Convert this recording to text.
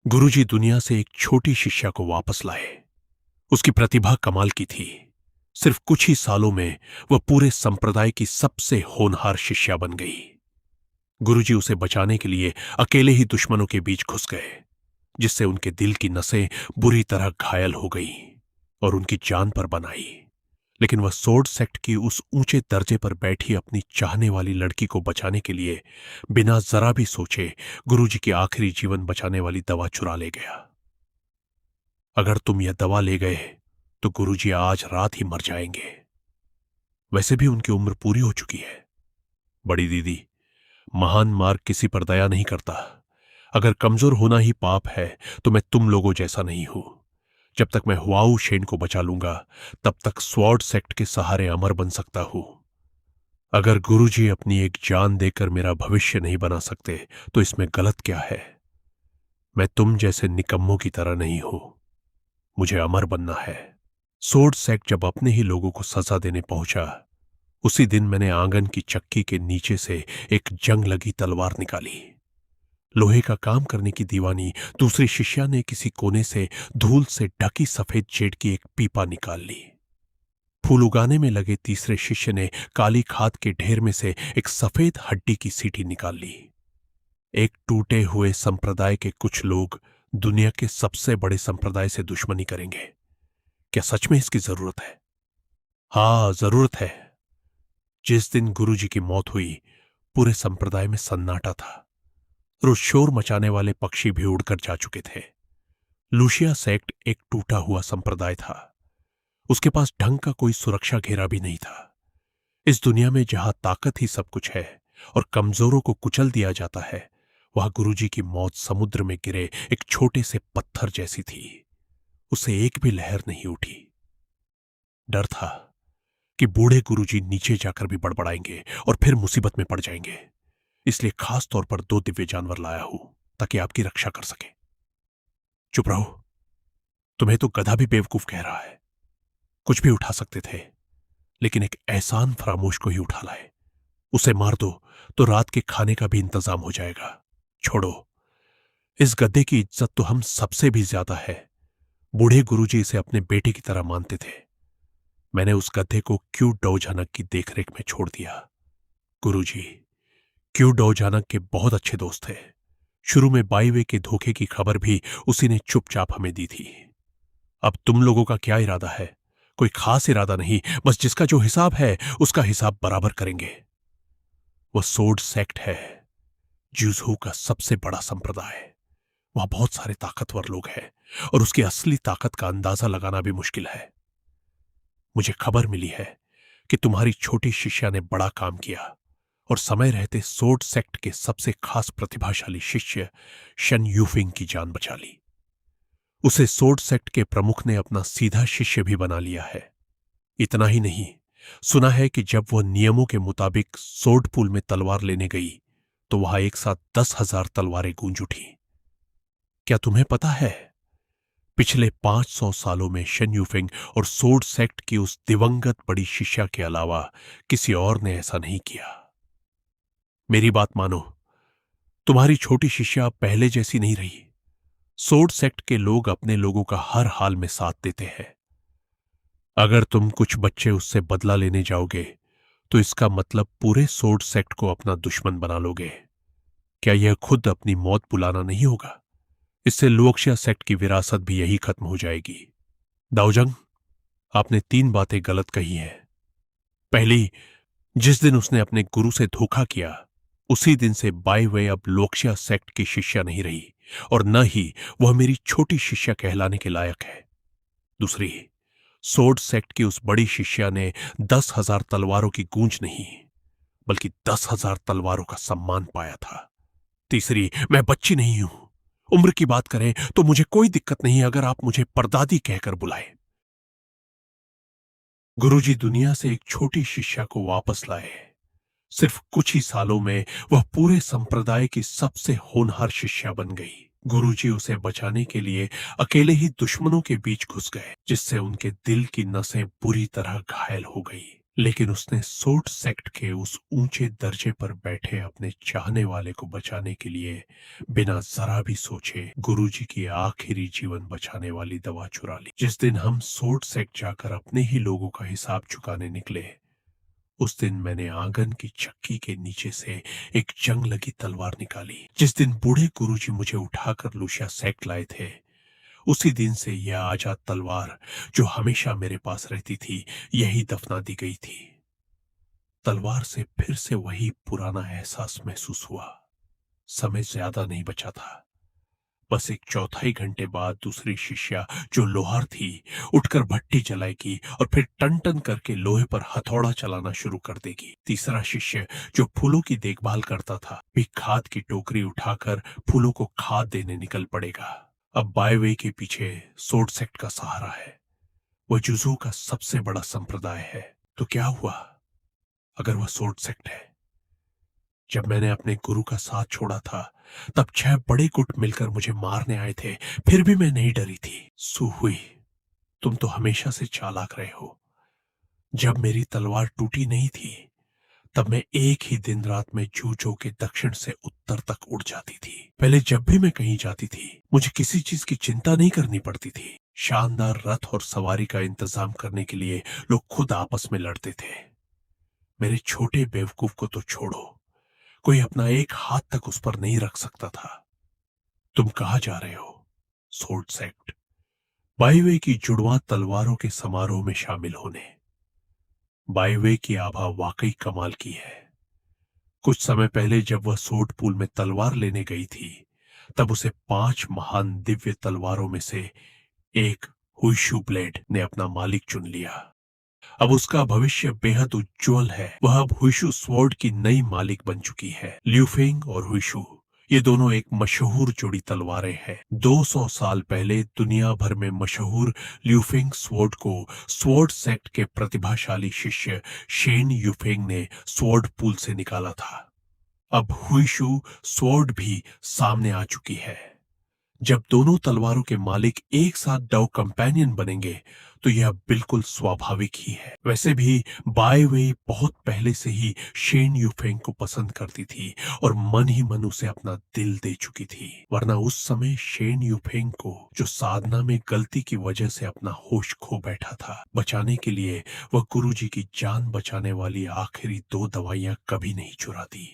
गुरुजी दुनिया से एक छोटी शिष्या को वापस लाए। उसकी प्रतिभा कमाल की थी। सिर्फ कुछ ही सालों में वह पूरे संप्रदाय की सबसे होनहार शिष्या बन गई। गुरुजी उसे बचाने के लिए अकेले ही दुश्मनों के बीच घुस गए, जिससे उनके दिल की नसें बुरी तरह घायल हो गईं और उनकी जान पर बन आई। लेकिन वह सोर्ड सेक्ट की उस ऊंचे दर्जे पर बैठी अपनी चाहने वाली लड़की को बचाने के लिए बिना जरा भी सोचे गुरुजी की आखिरी जीवन बचाने वाली दवा चुरा ले गया। अगर तुम यह दवा ले गए तो गुरुजी आज रात ही मर जाएंगे। वैसे भी उनकी उम्र पूरी हो चुकी है। बड़ी दीदी, महान मार्ग किसी पर दया नहीं करता। अगर कमजोर होना ही पाप है तो मैं तुम लोगों जैसा नहीं हूं। जब तक मैं हुआऊ शेन को बचा लूंगा तब तक स्वॉर्ड सेक्ट के सहारे अमर बन सकता हूं। अगर गुरुजी अपनी एक जान देकर मेरा भविष्य नहीं बना सकते तो इसमें गलत क्या है? मैं तुम जैसे निकम्मों की तरह नहीं हूं। मुझे अमर बनना है। सोर्ड सेक्ट जब अपने ही लोगों को सजा देने पहुंचा, उसी दिन मैंने आंगन की चक्की के नीचे से एक जंग लगी तलवार निकाली। लोहे का काम करने की दीवानी दूसरी शिष्या ने किसी कोने से धूल से ढकी सफेद जेड की एक पीपा निकाल ली। फूल उगाने में लगे तीसरे शिष्य ने काली खाद के ढेर में से एक सफेद हड्डी की सीटी निकाल ली। एक टूटे हुए संप्रदाय के कुछ लोग दुनिया के सबसे बड़े संप्रदाय से दुश्मनी करेंगे। क्या सच में इसकी जरूरत है? हाँ, जरूरत है। जिस दिन गुरुजी की मौत हुई, पूरे संप्रदाय में सन्नाटा था और उस शोर मचाने वाले पक्षी भी उड़कर जा चुके थे। लूशिया सेक्ट एक टूटा हुआ संप्रदाय था। उसके पास ढंग का कोई सुरक्षा घेरा भी नहीं था। इस दुनिया में जहां ताकत ही सब कुछ है और कमजोरों को कुचल दिया जाता है, वहां गुरुजी की मौत समुद्र में गिरे एक छोटे से पत्थर जैसी थी। उसे एक भी लहर नहीं उठी। डर था कि बूढ़े गुरुजी नीचे जाकर भी बड़बड़ाएंगे और फिर मुसीबत में पड़ जाएंगे। इसलिए खास तौर पर 2 दिव्य जानवर लाया हूं ताकि आपकी रक्षा कर सके। चुप रहो। तुम्हें तो गधा भी बेवकूफ कह रहा है। कुछ भी उठा सकते थे, लेकिन एक एहसान फरामोश को ही उठा लाए। उसे मार दो तो रात के खाने का भी इंतजाम हो जाएगा। छोड़ो, इस गद्दे की इज्जत तो हम सबसे भी ज्यादा है। बूढ़े गुरुजी इसे अपने बेटे की तरह मानते थे। मैंने उस गद्दे को क्यू डोजानक की देखरेख में छोड़ दिया। गुरुजी क्यू डोजानक के बहुत अच्छे दोस्त थे। शुरू में बाईवे के धोखे की खबर भी उसी ने चुपचाप हमें दी थी। अब तुम लोगों का क्या इरादा है? कोई खास इरादा नहीं, बस जिसका जो हिसाब है उसका हिसाब बराबर करेंगे। वह सोर्ड सेक्ट है, ज्यूजहू का सबसे बड़ा संप्रदाय। वहां बहुत सारे ताकतवर लोग हैं और उसकी असली ताकत का अंदाजा लगाना भी मुश्किल है। मुझे खबर मिली है कि तुम्हारी छोटी शिष्या ने बड़ा काम किया और समय रहते सोर्ड सेक्ट के सबसे खास प्रतिभाशाली शिष्य शन यूफिंग की जान बचा ली। उसे सोर्ड सेक्ट के प्रमुख ने अपना सीधा शिष्य भी बना लिया है। इतना ही नहीं, सुना है कि जब वह नियमों के मुताबिक सोर्ड पूल में तलवार लेने गई तो वहां एक साथ 10,000 तलवारें गूंज उठी। क्या तुम्हें पता है, पिछले 500 सालों में शन यूफिंग और सोर्ड सेक्ट की उस दिवंगत बड़ी शिष्या के अलावा किसी और ने ऐसा नहीं किया। मेरी बात मानो, तुम्हारी छोटी शिष्या अब पहले जैसी नहीं रही। सोर्ड सेक्ट के लोग अपने लोगों का हर हाल में साथ देते हैं। अगर तुम कुछ बच्चे उससे बदला लेने जाओगे तो इसका मतलब पूरे सोर्ड सेक्ट को अपना दुश्मन बना लोगे। क्या यह खुद अपनी मौत बुलाना नहीं होगा? इससे लुओक्शिया सेक्ट की विरासत भी यही खत्म हो जाएगी। दाओजंग, आपने 3 बातें गलत कही हैं। पहली, जिस दिन उसने अपने गुरु से धोखा किया उसी दिन से बाय वे अब लोक्शिया सेक्ट की शिष्या नहीं रही और न ही वह मेरी छोटी शिष्या कहलाने के लायक है। दूसरी, सोर्ड सेक्ट की उस बड़ी शिष्या ने 10,000 तलवारों की गूंज नहीं बल्कि 10,000 तलवारों का सम्मान पाया था। तीसरी, मैं बच्ची नहीं हूं। उम्र की बात करें तो मुझे कोई दिक्कत नहीं अगर आप मुझे परदादी कहकर बुलाएं। गुरुजी दुनिया से एक छोटी शिष्या को वापस लाए। सिर्फ कुछ ही सालों में वह पूरे संप्रदाय की सबसे होनहार शिष्या बन गई। गुरुजी उसे बचाने के लिए अकेले ही दुश्मनों के बीच घुस गए, जिससे उनके दिल की नसें बुरी तरह घायल हो गई। लेकिन उसने सोट सेक्ट के उस ऊंचे दर्जे पर बैठे अपने चाहने वाले को बचाने के लिए बिना जरा भी सोचे गुरुजी की आखिरी जीवन बचाने वाली दवा चुरा ली। जिस दिन हम सोट सेक्ट जाकर अपने ही लोगों का हिसाब चुकाने निकले, उस दिन मैंने आंगन की चक्की के नीचे से एक जंग लगी तलवार निकाली। जिस दिन बूढ़े गुरुजी मुझे उठाकर लुशिया सेक्ट लाए थे, उसी दिन से यह आजाद तलवार जो हमेशा मेरे पास रहती थी, यही दफना दी गई थी। तलवार से फिर से वही पुराना एहसास महसूस हुआ। समय ज्यादा नहीं बचा था। बस एक चौथाई घंटे बाद दूसरी शिष्या जो लोहार थी, उठकर भट्टी जलाएगी और फिर टन टन करके लोहे पर हथौड़ा चलाना शुरू कर देगी। तीसरा शिष्य जो फूलों की देखभाल करता था, भी खाद की टोकरी उठाकर फूलों को खाद देने निकल पड़ेगा। अब बायवे के पीछे सोट सेक्ट का सहारा है। वह जुजू का सबसे बड़ा संप्रदाय है। तो क्या हुआ अगर वह सोट सेक्ट है? जब मैंने अपने गुरु का साथ छोड़ा था, तब 6 बड़े गुट मिलकर मुझे मारने आए थे, फिर भी मैं नहीं डरी थी। सुहुई, तुम तो हमेशा से चालाक रहे हो। जब मेरी तलवार टूटी नहीं थी, तब मैं एक ही दिन रात में जूजो के दक्षिण से उत्तर तक उड़ जाती थी। पहले जब भी मैं कहीं जाती थी, मुझे किसी चीज की चिंता नहीं करनी पड़ती थी। शानदार रथ और सवारी का इंतजाम करने के लिए लोग खुद आपस में लड़ते थे। मेरे छोटे बेवकूफ को तो छोड़ो, कोई अपना एक हाथ तक उस पर नहीं रख सकता था। तुम कहां जा रहे हो? सोर्ड सेक्ट, बाईवे की जुड़वा तलवारों के समारोह में शामिल होने। बाईवे की आभा वाकई कमाल की है। कुछ समय पहले जब वह सोर्ड पूल में तलवार लेने गई थी, तब उसे 5 महान दिव्य तलवारों में से एक हुईशु ब्लेड ने अपना मालिक चुन लिया। अब उसका भविष्य बेहद उज्जवल है। वह अब हुईशु स्वॉर्ड की नई मालिक बन चुकी है। ल्यूफेंग और हुईशु, ये दोनों एक मशहूर जोड़ी तलवारें हैं। 200 साल पहले दुनिया भर में मशहूर ल्यूफेंग स्वॉर्ड को स्वॉर्ड सेक्ट के प्रतिभाशाली शिष्य शेन यूफेंग ने स्वॉर्ड पूल से निकाला था। अब हुईशु स्वॉर्ड भी सामने आ चुकी है। जब दोनों तलवारों के मालिक एक साथ डव कंपेनियन बनेंगे, तो यह बिल्कुल स्वाभाविक ही है। वैसे भी बायवे बहुत पहले से ही शेन यूफेंग को पसंद करती थी और मन ही मन उसे अपना दिल दे चुकी थी। वरना उस समय शेन यूफेंग को, जो साधना में गलती की वजह से अपना होश खो बैठा था, बचाने के लिए वह गुरुजी की जान बचाने वाली आखिरी 2 दवाइयां कभी नहीं चुराती।